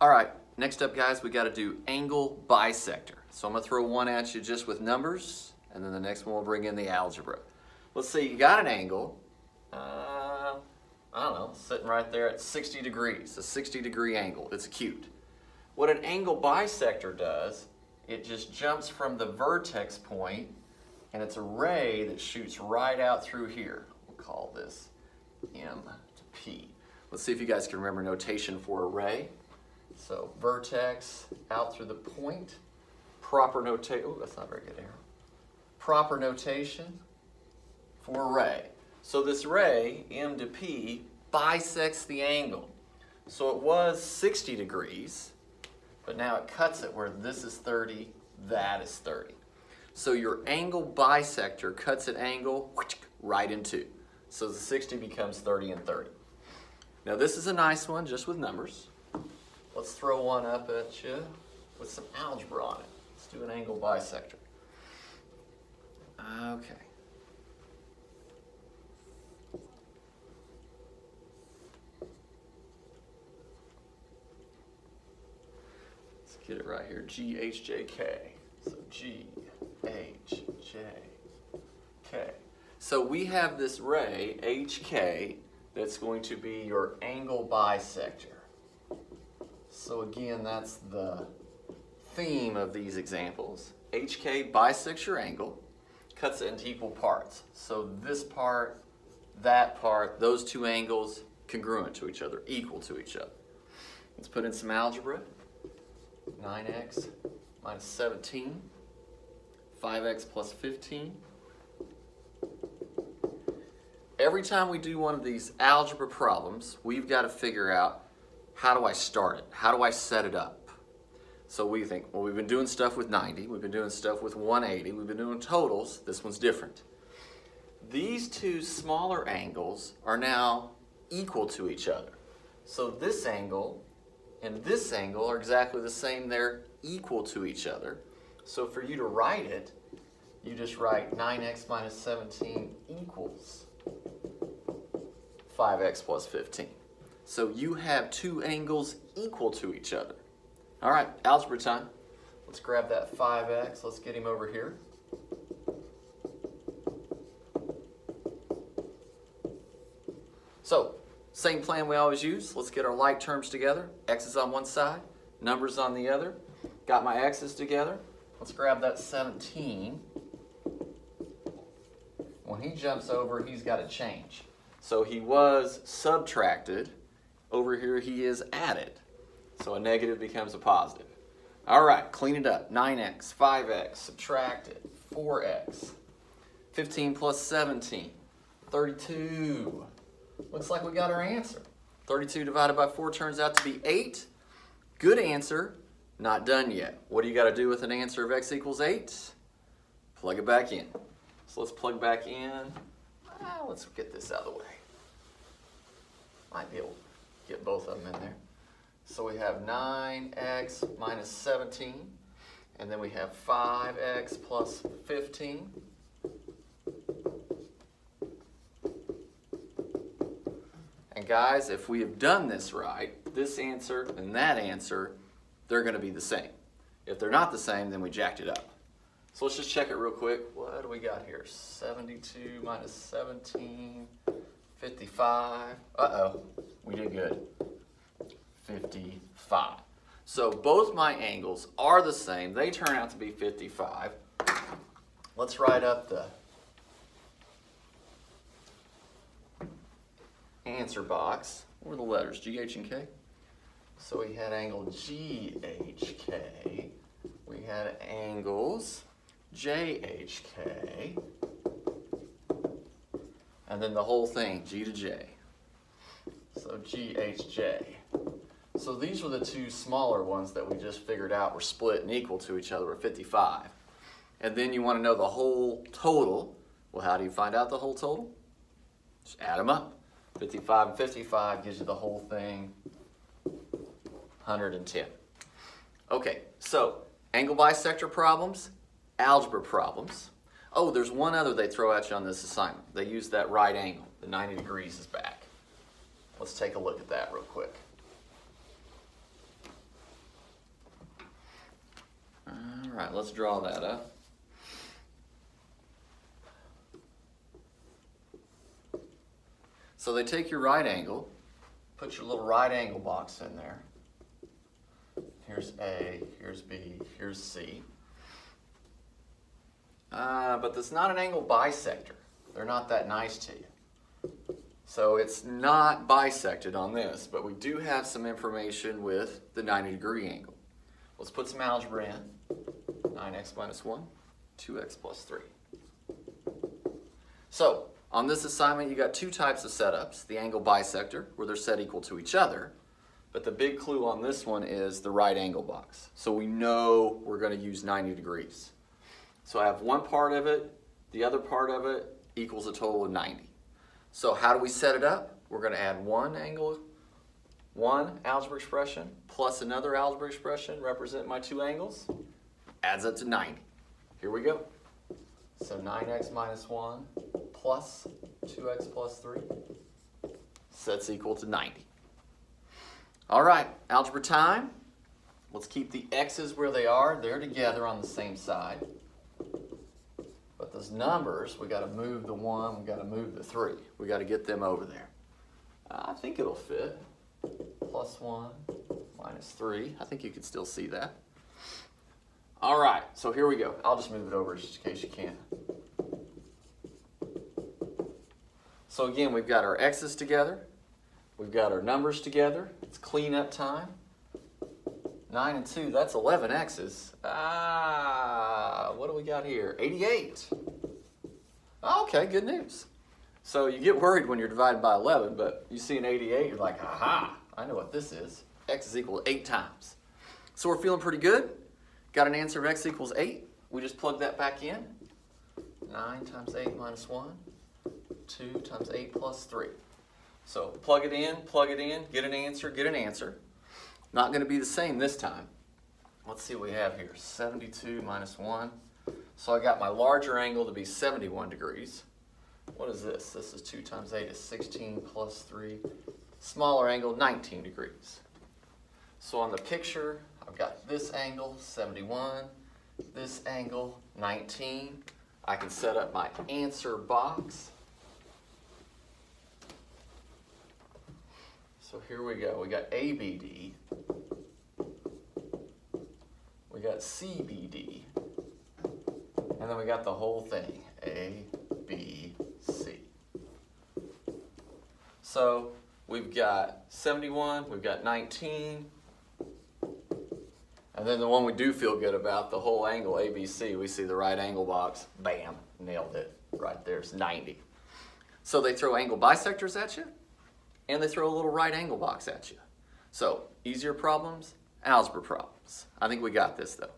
All right, next up, guys, we got to do angle bisector. So I'm going to throw one at you just with numbers, and then the next one we'll bring in the algebra. Let's say you got an angle, I don't know, sitting right there at 60 degrees, a 60-degree angle. It's acute. What an angle bisector does, it just jumps from the vertex point, and it's a ray that shoots right out through here. We'll call this M to P. Let's see if you guys can remember notation for a ray. So vertex out through the point, proper notation, oh, that's not very good arrow. Proper notation for a ray. So this ray, M to P, bisects the angle. So it was 60 degrees, but now it cuts it where this is 30, that is 30. So your angle bisector cuts an angle right in two. So the 60 becomes 30 and 30. Now this is a nice one just with numbers. Let's throw one up at you with some algebra on it. Let's do an angle bisector. Okay. Let's get it right here. GHJK. So GHJK. So we have this ray, HK, that's going to be your angle bisector. So again, that's the theme of these examples. HK bisects your angle, cuts it into equal parts. So this part, that part, those two angles, congruent to each other, equal to each other. Let's put in some algebra. 9x minus 17, 5x plus 15. Every time we do one of these algebra problems, we've got to figure out, how do I start it? How do I set it up? So we think, well, we've been doing stuff with 90, we've been doing stuff with 180, we've been doing totals, this one's different. These two smaller angles are now equal to each other. So this angle and this angle are exactly the same, they're equal to each other. So for you to write it, you just write 9x minus 17 equals 5x plus 15. So you have two angles equal to each other. All right, algebra time. Let's grab that 5x. Let's get him over here. So, same plan we always use. Let's get our like terms together. X is on one side, numbers on the other. Got my x's together. Let's grab that 17. When he jumps over, he's got to change. So he was subtracted. Over here he is added. So a negative becomes a positive. All right, clean it up. 9x, 5x, subtracted, 4x. 15 plus 17, 32. Looks like we got our answer. 32 divided by 4 turns out to be 8. Good answer, not done yet. What do you got to do with an answer of x equals 8? Plug it back in. So let's plug back in. Let's get this out of the way. Might be able to get both of them in there. So we have 9x minus 17, and then we have 5x plus 15. And guys, if we have done this right, this answer and that answer, they're going to be the same. If they're not the same, then we jacked it up. So let's just check it real quick. What do we got here? 72 minus 17, 55. Uh-oh, we did good. 55. So both my angles are the same. They turn out to be 55. Let's write up the answer box. What are the letters? G, H, and K? So we had angle GHK. We had angles JHK. And then the whole thing, G to J. So GHJ. So these were the two smaller ones that we just figured out were split and equal to each other, were 55. And then you want to know the whole total. Well, how do you find out the whole total? Just add them up. 55 and 55 gives you the whole thing, 110. Okay, so angle bisector problems, algebra problems. Oh, there's one other they throw at you on this assignment. They use that right angle. The 90 degrees is back. Let's take a look at that real quick. right, let's draw that up. So they take your right angle, put your little right angle box in there. Here's A, here's B, here's C. But that's not an angle bisector. They're not that nice to you. So it's not bisected on this, but we do have some information with the 90-degree angle. Let's put some algebra in. 9x minus 1, 2x plus 3. So, on this assignment, you got two types of setups. The angle bisector, where they're set equal to each other. But the big clue on this one is the right angle box. So we know we're going to use 90 degrees. So I have one part of it, the other part of it equals a total of 90. So how do we set it up? We're going to add one algebra expression plus another algebra expression represent my two angles. Adds up to 90. Here we go. So 9x minus 1 plus 2x plus 3 sets equal to 90. All right, algebra time. Let's keep the x's where they are. They're together on the same side. But those numbers, we got to move the 1, we got to move the 3. We got to get them over there. I think it'll fit. Plus 1 minus 3. I think you can still see that. All right, so here we go. I'll just move it over just in case you can. So again, we've got our x's together. We've got our numbers together. It's cleanup time. 9 and 2, that's 11 x's. What do we got here? 88. Okay, good news. So you get worried when you're divided by 11, but you see an 88, you're like, aha, I know what this is. X is equal to 8 times. So we're feeling pretty good. Got an answer of x equals 8. We just plug that back in. 9 times 8 minus 1. 2 times 8 plus 3. So plug it in, get an answer, get an answer. Not going to be the same this time. Let's see what we have here. 72 minus 1. So I got my larger angle to be 71 degrees. What is this? This is 2 times 8 is 16 plus 3. Smaller angle, 19 degrees. So on the picture, I've got this angle, 71. This angle, 19. I can set up my answer box. So here we go. We got ABD. We got CBD. And then we got the whole thing. A, B, C. So we've got 71, we've got 19. And then the one we do feel good about, the whole angle ABC, we see the right angle box. Bam, nailed it. Right there's 90. So they throw angle bisectors at you, and they throw a little right angle box at you. So easier problems, algebra problems. I think we got this though.